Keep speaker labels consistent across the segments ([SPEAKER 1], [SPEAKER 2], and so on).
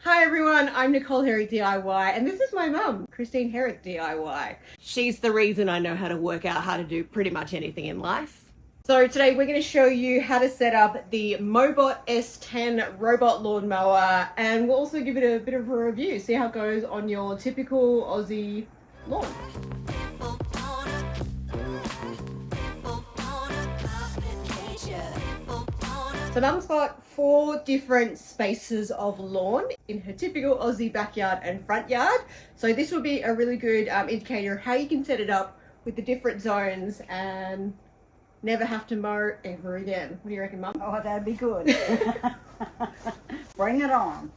[SPEAKER 1] Hi everyone, I'm Nicole Herrick DIY and this is my mum, Christine Herrick DIY. She's the reason I know how to work out how to do pretty much anything in life. So today we're going to show you how to set up the Moebot S10 robot lawnmower, and we'll also give it a bit of a review, see how it goes on your typical Aussie lawn. So Mum's got 4 different spaces of lawn in her typical Aussie backyard and front yard. So this will be a really good indicator of how you can set it up with the different zones and never have to mow ever again. What do you reckon, Mum?
[SPEAKER 2] Oh, that'd be good. Bring it on.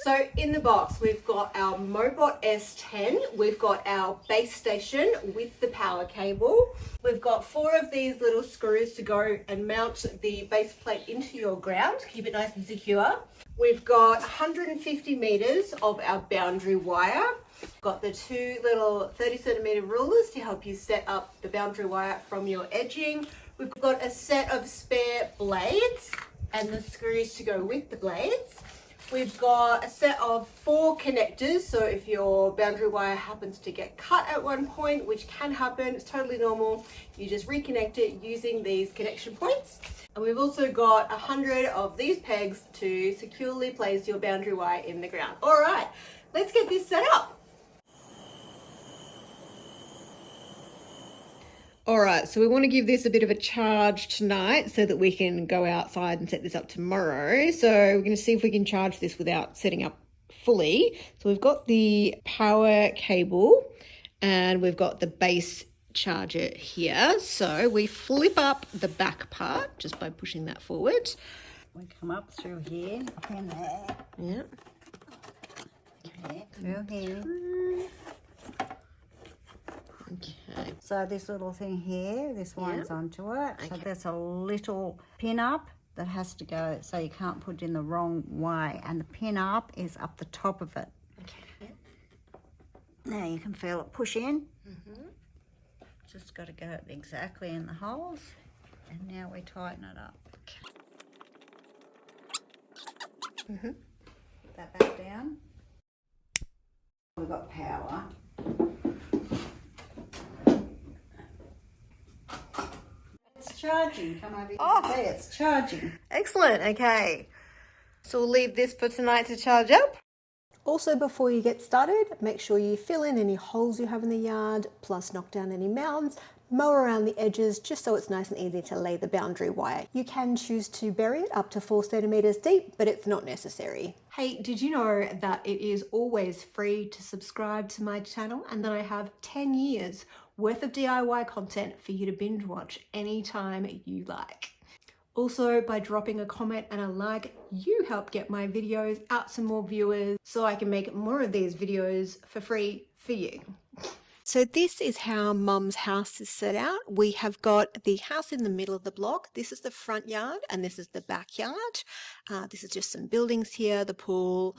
[SPEAKER 1] So in the box, we've got our Moebot S10, we've got our base station with the power cable, we've got 4 of these little screws to go and mount the base plate into your ground, keep it nice and secure. We've got 150 meters of our boundary wire. We've got the 2 little 30 centimeter rulers to help you set up the boundary wire from your edging. We've got a set of spare blades and the screws to go with the blades. We've got a set of 4 connectors, so if your boundary wire happens to get cut at one point, which can happen, it's totally normal, you just reconnect it using these connection points. And we've also got 100 of these pegs to securely place your boundary wire in the ground. All right, let's get this set up. All right, so we want to give this a bit of a charge tonight so that we can go outside and set this up tomorrow. So we're going to see if we can charge this without setting up fully. So we've got the power cable and we've got the base charger here. So we flip up the back part just by pushing that forward.
[SPEAKER 2] We come up through here, up in there.
[SPEAKER 1] Yeah.
[SPEAKER 2] Okay, through here.
[SPEAKER 1] Okay.
[SPEAKER 2] So this little thing here, this winds onto it. So there's a little pin up that has to go, so you can't put it in the wrong way. And the pin up is up the top of it.
[SPEAKER 1] Okay.
[SPEAKER 2] Now you can feel it push in. Just got to go exactly in the holes. And now we tighten it up. Put that back down. We've got power. It's charging. Come over here.
[SPEAKER 1] Oh.
[SPEAKER 2] See, it's charging.
[SPEAKER 1] Excellent. Okay. So we'll leave this for tonight to charge up. Also, before you get started, make sure you fill in any holes you have in the yard, plus knock down any mounds, mow around the edges just so it's nice and easy to lay the boundary wire. You can choose to bury it up to 4 centimeters deep, but it's not necessary. Hey, did you know that it is always free to subscribe to my channel and that I have 10 years worth of DIY content for you to binge watch anytime you like? Also, by dropping a comment and a like, you help get my videos out to more viewers so I can make more of these videos for free for you. So this is how Mum's house is set out. We have got the house in the middle of the block. This is the front yard and this is the backyard. This is just some buildings here, the pool,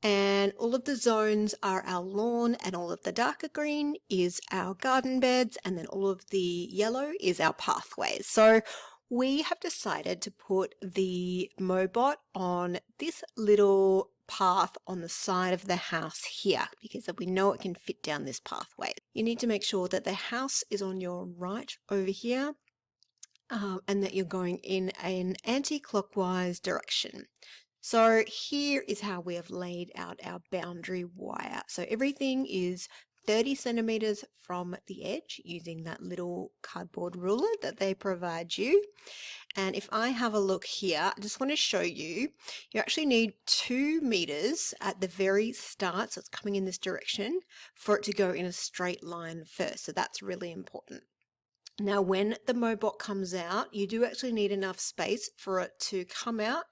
[SPEAKER 1] and all of the zones are our lawn, and all of the darker green is our garden beds, and then all of the yellow is our pathways. So we have decided to put the Moebot on this little path on the side of the house here because we know it can fit down this pathway. You need to make sure that the house is on your right over here and that you're going in an anti-clockwise direction. So here is how we have laid out our boundary wire. So everything is 30 centimeters from the edge using that little cardboard ruler that they provide you. And if I have a look here, I just want to show you, you actually need 2 meters at the very start, so it's coming in this direction, for it to go in a straight line first. So that's really important. Now, when the Moebot comes out, you do actually need enough space for it to come out,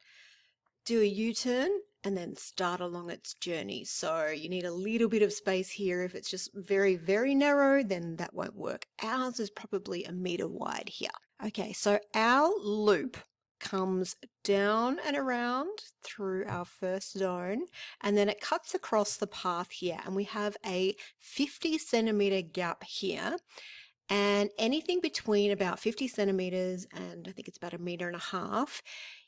[SPEAKER 1] do a U-turn, and then start along its journey. So you need a little bit of space here. If it's just very, very narrow, then that won't work. Ours is probably 1 meter wide here. Okay, so our loop comes down and around through our first zone, and then it cuts across the path here, and we have a 50 centimeter gap here. And anything between about 50 centimeters and I think it's about 1.5 meters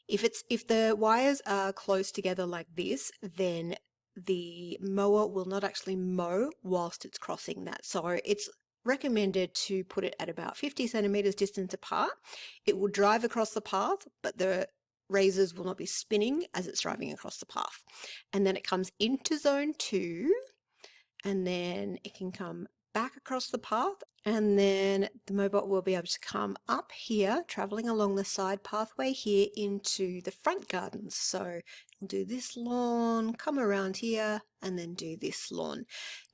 [SPEAKER 1] If the wires are close together like this, then the mower will not actually mow whilst it's crossing that. So it's recommended to put it at about 50 centimeters distance apart. It will drive across the path, but the razors will not be spinning as it's driving across the path. And then it comes into zone 2, and then it can come back across the path, and then the Moebot will be able to come up here, traveling along the side pathway here into the front gardens. So we'll do this lawn, come around here, and then do this lawn.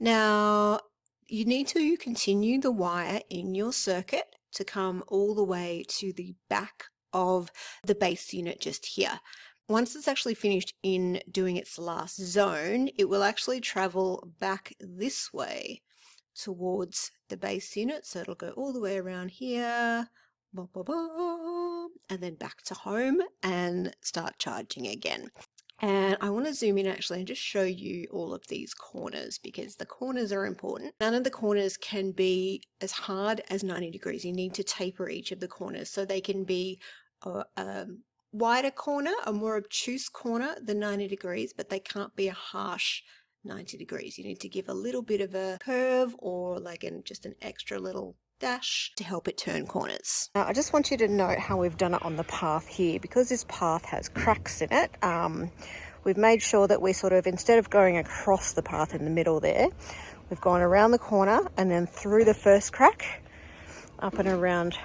[SPEAKER 1] Now, you need to continue the wire in your circuit to come all the way to the back of the base unit just here. Once it's actually finished in doing its last zone, it will actually travel back this way towards the base unit. So it'll go all the way around here, and then back to home and start charging again. And I want to zoom in actually and just show you all of these corners, because the corners are important. None of the corners can be as hard as 90 degrees. You need to taper each of the corners so they can be wider corner, a more obtuse corner than 90 degrees, but they can't be a harsh 90 degrees. You need to give a little bit of a curve or like just an extra little dash to help it turn corners. Now, I just want you to note how we've done it on the path here. Because this path has cracks in it, we've made sure that we sort of, instead of going across the path in the middle there, we've gone around the corner and then through the first crack, up and around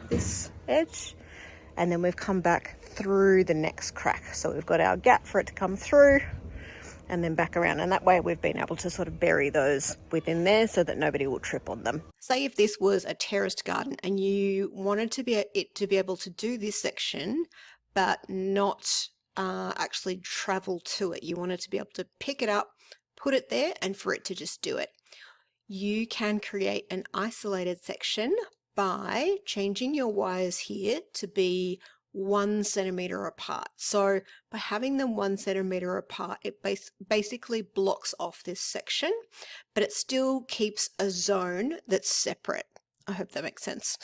[SPEAKER 1] this edge, and then we've come back through the next crack. So we've got our gap for it to come through and then back around, and that way we've been able to sort of bury those within there so that nobody will trip on them. Say if this was a terraced garden and you wanted to be able to do this section but not actually travel to it, you wanted to be able to pick it up, put it there, and for it to just do it, you can create an isolated section by changing your wires here to be 1 centimeter apart. So by having them 1 centimeter apart, it basically blocks off this section, but it still keeps a zone that's separate. I hope that makes sense.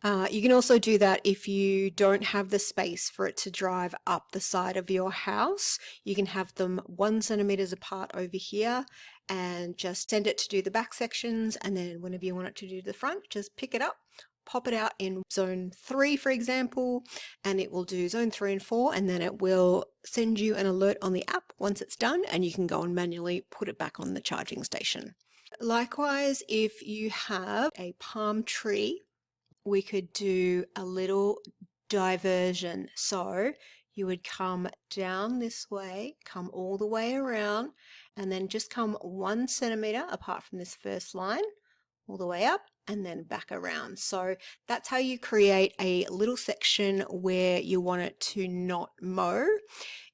[SPEAKER 1] You can also do that if you don't have the space for it to drive up the side of your house. You can have them 1 centimeters apart over here and just send it to do the back sections, and then whenever you want it to do the front, just pick it up, pop it out in zone 3, for example, and it will do zone 3 and 4, and then it will send you an alert on the app once it's done, and you can go and manually put it back on the charging station. Likewise, if you have a palm tree, we could do a little diversion. So you would come down this way, come all the way around, and then just come 1 centimeter apart from this first line, all the way up, and then back around. So that's how you create a little section where you want it to not mow.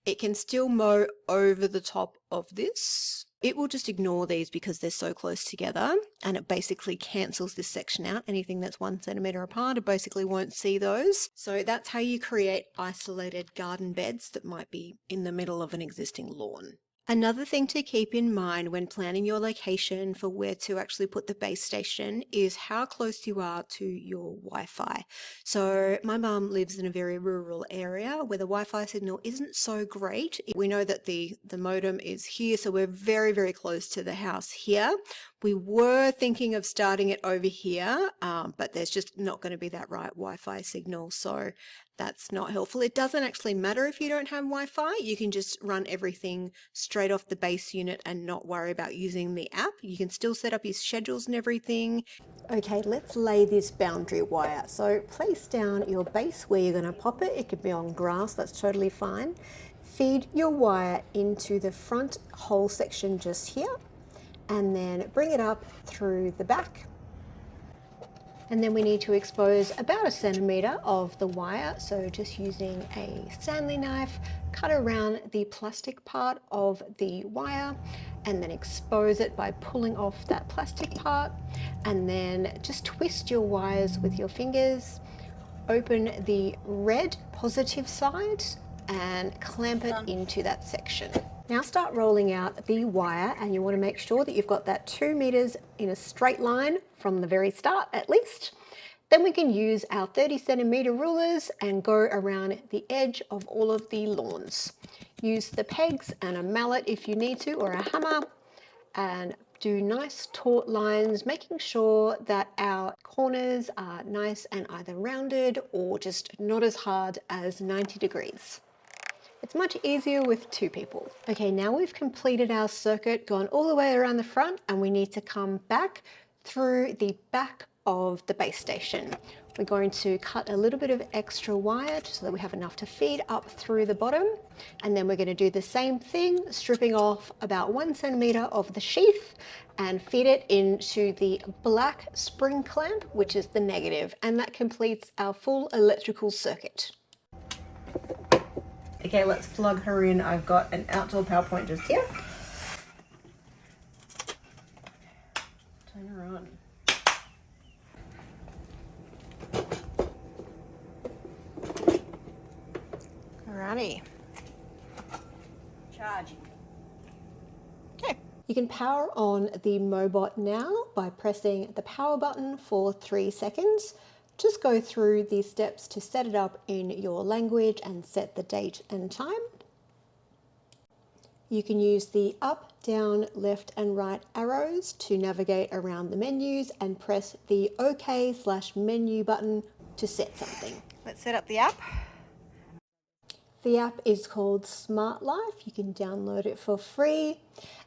[SPEAKER 1] It can still mow over the top of this. It will just ignore these because they're so close together, and it basically cancels this section out. Anything that's 1 centimeter apart, it basically won't see those. So that's how you create isolated garden beds that might be in the middle of an existing lawn. Another thing to keep in mind when planning your location for where to actually put the base station is how close you are to your Wi-Fi. So my mum lives in a very rural area where the Wi-Fi signal isn't so great. We know that the modem is here, so we're very, very close to the house here. We were thinking of starting it over here, but there's just not going to be that right Wi-Fi signal, so that's not helpful. It doesn't actually matter if you don't have Wi-Fi. You can just run everything straight off the base unit and not worry about using the app. You can still set up your schedules and everything. Okay, let's lay this boundary wire. So place down your base where you're going to pop it. It could be on grass, that's totally fine. Feed your wire into the front hole section just here, and then bring it up through the back. And then we need to expose about 1 centimeter of the wire. So just using a Stanley knife, cut around the plastic part of the wire and then expose it by pulling off that plastic part. And then just twist your wires with your fingers, open the red positive side and clamp it into that section. Now start rolling out the wire, and you want to make sure that you've got that 2 meters in a straight line from the very start at least. Then we can use our 30cm rulers and go around the edge of all of the lawns. Use the pegs and a mallet if you need to, or a hammer, and do nice taut lines, making sure that our corners are nice and either rounded or just not as hard as 90 degrees. It's much easier with two people. Okay, now we've completed our circuit, gone all the way around the front, and we need to come back through the back of the base station. We're going to cut a little bit of extra wire so that we have enough to feed up through the bottom. And then we're going to do the same thing, stripping off about 1 centimeter of the sheath and feed it into the black spring clamp, which is the negative. And that completes our full electrical circuit. Okay, let's plug her in. I've got an outdoor power point just here. Turn her on. Alrighty.
[SPEAKER 2] Charging.
[SPEAKER 1] Okay. You can power on the Moebot now by pressing the power button for 3 seconds. Just go through these steps to set it up in your language and set the date and time. You can use the up, down, left and right arrows to navigate around the menus and press the OK/menu button to set something. Let's set up the app. The app is called Smart Life. You can download it for free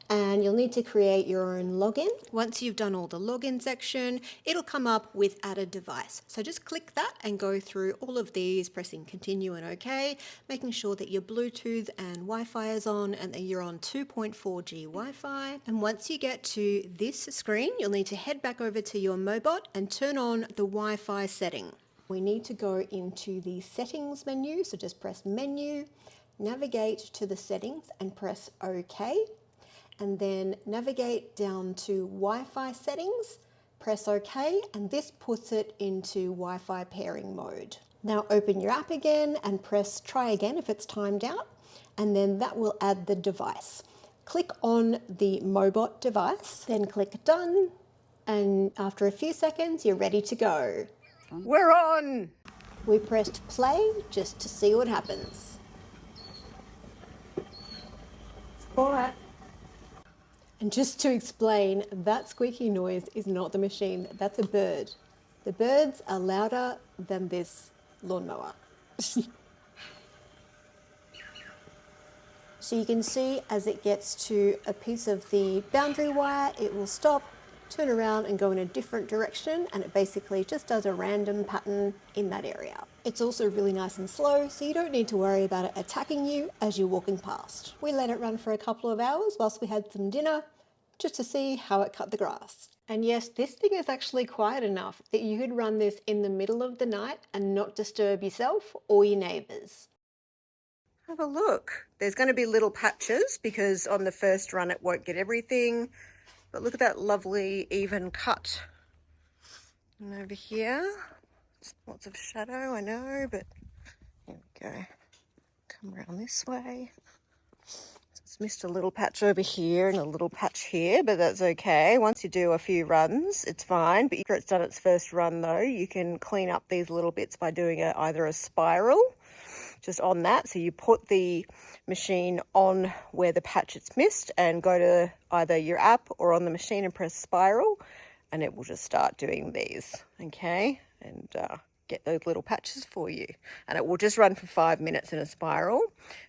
[SPEAKER 1] and you'll need to create your own login. Once you've done all the login section, it'll come up with add a device. So just click that and go through all of these, pressing continue and OK, making sure that your Bluetooth and Wi-Fi is on and that you're on 2.4G Wi-Fi. And once you get to this screen, you'll need to head back over to your Moebot and turn on the Wi-Fi setting. We need to go into the settings menu, so just press menu, navigate to the settings and press OK, and then navigate down to Wi-Fi settings, press OK, and this puts it into Wi-Fi pairing mode. Now open your app again and press try again if it's timed out, and then that will add the device. Click on the Moebot device, then click done, and after a few seconds you're ready to go.
[SPEAKER 2] We're on!
[SPEAKER 1] We pressed play just to see what happens.
[SPEAKER 2] It's quiet.
[SPEAKER 1] And just to explain, that squeaky noise is not the machine, that's a bird. The birds are louder than this lawnmower. So you can see as it gets to a piece of the boundary wire, it will stop, turn around and go in a different direction, and it basically just does a random pattern in that area. It's also really nice and slow, so you don't need to worry about it attacking you as you're walking past. We let it run for a couple of hours whilst we had some dinner, just to see how it cut the grass. And yes, this thing is actually quiet enough that you could run this in the middle of the night and not disturb yourself or your neighbours. Have a look. There's going to be little patches because on the first run it won't get everything. But look at that lovely even cut. And over here, lots of shadow, I know, but here we go. Come around this way. So it's missed a little patch over here and a little patch here, but that's okay. Once you do a few runs, it's fine. But after it's done its first run though, you can clean up these little bits by doing either a spiral just on that. So you put the machine on where the patch it's missed and go to either your app or on the machine and press spiral, and it will just start doing these, okay, and get those little patches for you. And it will just run for 5 minutes in a spiral,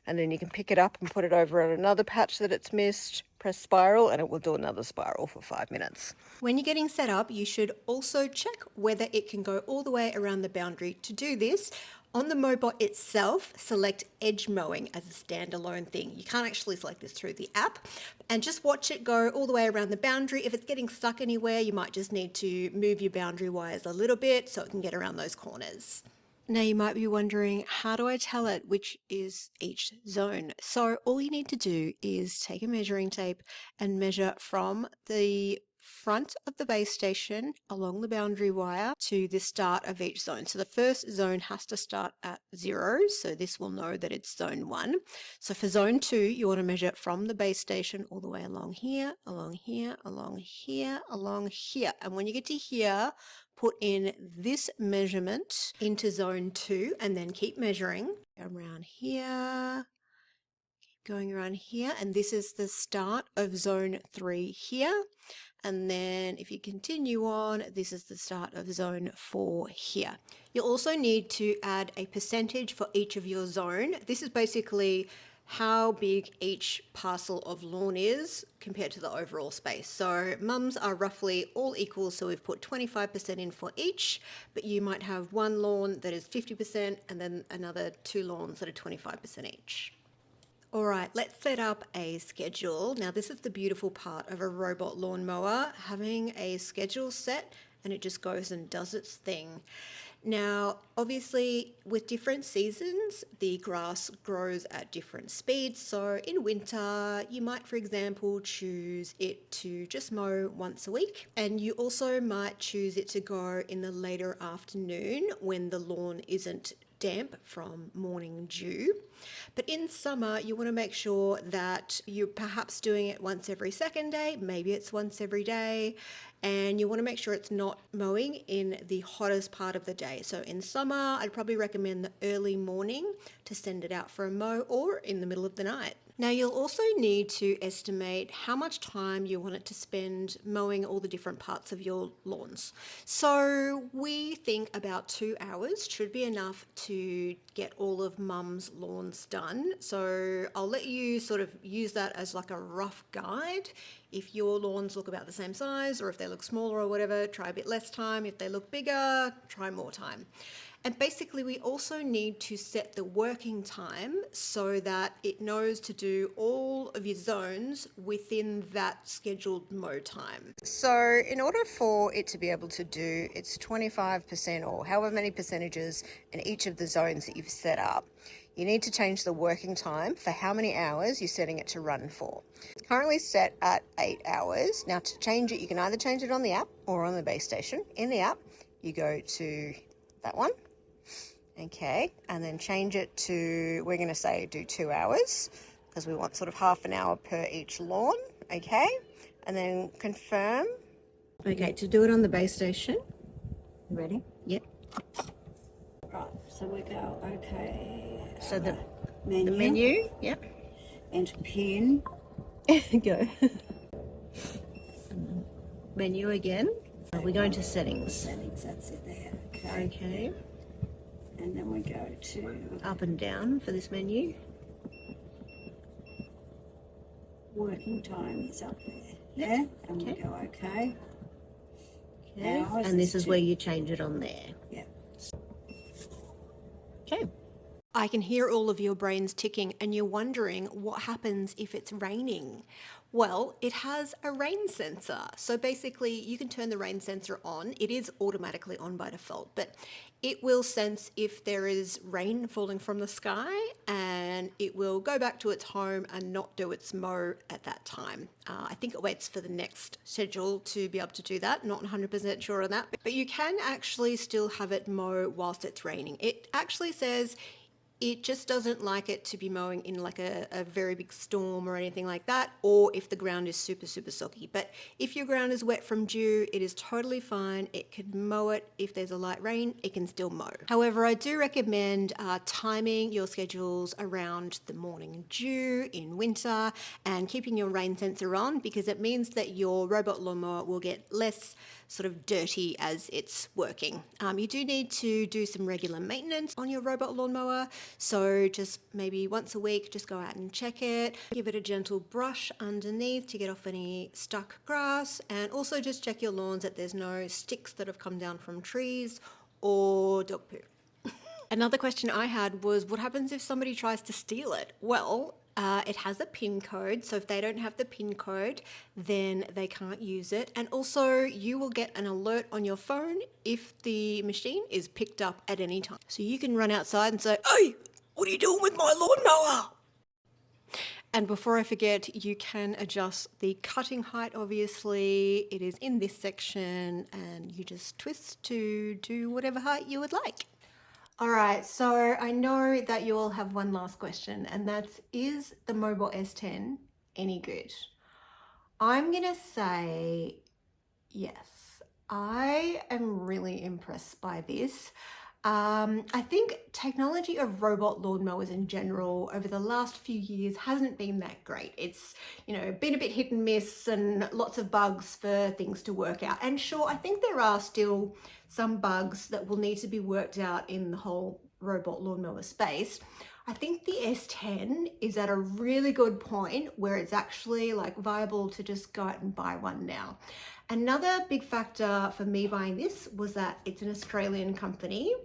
[SPEAKER 1] and then you can pick it up and put it over on another patch that it's missed, press spiral, and it will do another spiral for 5 minutes. When you're getting set up, you should also check whether it can go all the way around the boundary. To do this, on the Moebot itself, select edge mowing as a standalone thing. You can't actually select this through the app, and just watch it go all the way around the boundary. If it's getting stuck anywhere, you might just need to move your boundary wires a little bit so it can get around those corners. Now you might be wondering, how do I tell it which is each zone? So all you need to do is take a measuring tape and measure from the front of the base station along the boundary wire to the start of each zone. So the first zone has to start at 0, so this will know that it's zone 1. So for zone 2, you want to measure from the base station all the way along here, along here, along here, along here. And when you get to here, put in this measurement into zone 2 and then keep measuring around here, going around here, and this is the start of zone 3 here. And then if you continue on, this is the start of zone 4 here. You'll also need to add a percentage for each of your zone. This is basically how big each parcel of lawn is compared to the overall space. So mums are roughly all equal, so we've put 25% in for each, but you might have one lawn that is 50% and then another 2 lawns that are 25% each. All right, let's set up a schedule. Now this is the beautiful part of a robot lawnmower, having a schedule set and it just goes and does its thing. Now, obviously with different seasons, the grass grows at different speeds. So in winter, you might, for example, choose it to just mow once a week. And you also might choose it to go in the later afternoon when the lawn isn't damp from morning dew. But in summer, you want to make sure that you're perhaps doing it once every second day, maybe it's once every day, and you want to make sure it's not mowing in the hottest part of the day. So in summer, I'd probably recommend the early morning to send it out for a mow, or in the middle of the night. Now you'll also need to estimate how much time you want it to spend mowing all the different parts of your lawns. So we think about 2 hours should be enough to get all of mum's lawns done. So I'll let you sort of use that as like a rough guide. If your lawns look about the same size, or if they look smaller or whatever, try a bit less time. If they look bigger, try more time. And basically we also need to set the working time so that it knows to do all of your zones within that scheduled mow time. So in order for it to be able to do its 25% or however many percentages in each of the zones that you've set up, you need to change the working time for how many hours you're setting it to run for. It's currently set at 8 hours. Now to change it, you can either change it on the app or on the base station. In the app, you go to that one. Okay, and then change it to, we're going to say do 2 hours because we want sort of half an hour per each lawn. Okay, and then confirm. Okay, to do it on the base station.
[SPEAKER 2] You ready?
[SPEAKER 1] Yep.
[SPEAKER 2] Right, so we go, okay.
[SPEAKER 1] So the
[SPEAKER 2] menu.
[SPEAKER 1] menu, yep.
[SPEAKER 2] Enter pin.
[SPEAKER 1] Go. Menu again. We're going to settings.
[SPEAKER 2] Settings, that's it there. Okay.
[SPEAKER 1] Okay.
[SPEAKER 2] And then we go to
[SPEAKER 1] Up and down for this menu.
[SPEAKER 2] working time is up there. Yeah, and we go okay.
[SPEAKER 1] Okay.
[SPEAKER 2] Hours
[SPEAKER 1] And this is
[SPEAKER 2] two.
[SPEAKER 1] where you change it on there.
[SPEAKER 2] Yeah.
[SPEAKER 1] Okay. I can hear all of your brains ticking and you're wondering what happens if it's raining. Well, it has a rain sensor. So basically you can turn the rain sensor on. It is automatically on by default, but it will sense if there is rain falling from the sky and it will go back to its home and not do its mow at that time. I think it waits for the next schedule to be able to do that. Not 100% sure on that, but you can actually still have it mow whilst it's raining. It actually says it just doesn't like it to be mowing in like a very big storm or anything like that, or if the ground is super soggy. But if your ground is wet from dew, it is totally fine. It could mow it. If there's a light rain, it can still mow. However, I do recommend timing your schedules around the morning dew in winter and keeping your rain sensor on, because it means that your robot lawnmower will get less sort of dirty as it's working. You do need to do some regular maintenance on your robot lawnmower. So just maybe once a week, just go out and check it. Give it a gentle brush underneath to get off any stuck grass. And also just check your lawns that there's no sticks that have come down from trees or dog poo. Another question I had was, what happens if somebody tries to steal it? Well, it has a PIN code, so if they don't have the PIN code, then they can't use it. And also, you will get an alert on your phone if the machine is picked up at any time. So you can run outside and say, "Hey, what are you doing with my lawnmower?" And before I forget, you can adjust the cutting height, obviously. It is in this section, and you just twist to do whatever height you would like. All right, so I know that you all have one last question, and that's, is the Moebot S10 any good? I'm gonna say yes. I am really impressed by this. I think technology of robot lawnmowers in general over the last few years hasn't been that great. It's, been a bit hit and miss and lots of bugs for things to work out. And sure, I think there are still some bugs that will need to be worked out in the whole robot lawnmower space. I think the S10 is at a really good point where it's actually like viable to just go out and buy one now. Another big factor for me buying this was that it's an Australian company.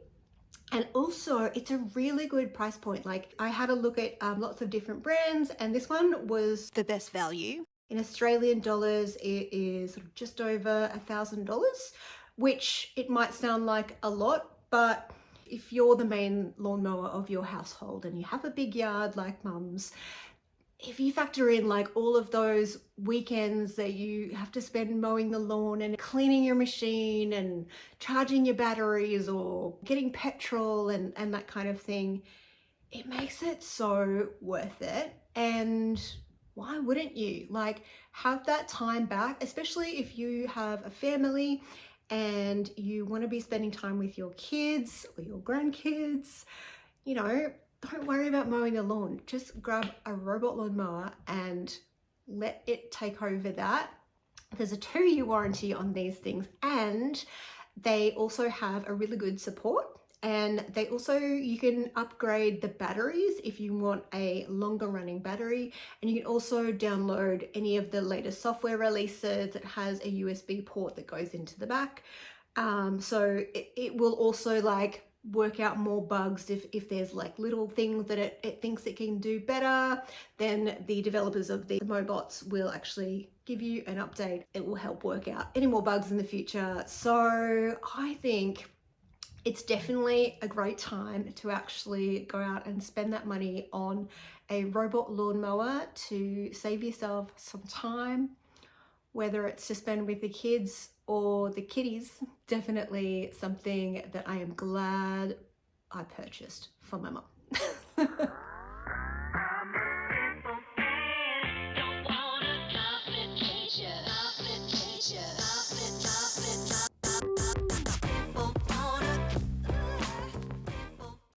[SPEAKER 1] And also, it's a really good price point. Like, I had a look at lots of different brands, and this one was the best value. In Australian dollars, it is just over $1,000, which it might sound like a lot, but if you're the main lawnmower of your household and you have a big yard like mum's, if you factor in like all of those weekends that you have to spend mowing the lawn and cleaning your machine and charging your batteries or getting petrol and that kind of thing, it makes it so worth it. And why wouldn't you? Like, have that time back, especially if you have a family and you want to be spending time with your kids or your grandkids, don't worry about mowing the lawn. Just grab a robot lawnmower and let it take over that. There's a 2-year warranty on these things, and they also have a really good support. And you can upgrade the batteries if you want a longer running battery. And you can also download any of the latest software releases that has a USB port that goes into the back. So it will also like work out more bugs if there's like little things that it thinks it can do better. Then the developers of the Moebots will actually give you an update. It will help work out any more bugs in the future. So I think it's definitely a great time to actually go out and spend that money on a robot lawnmower to save yourself some time, whether it's to spend with the kids or the kitties. Definitely something that I am glad I purchased for my mum.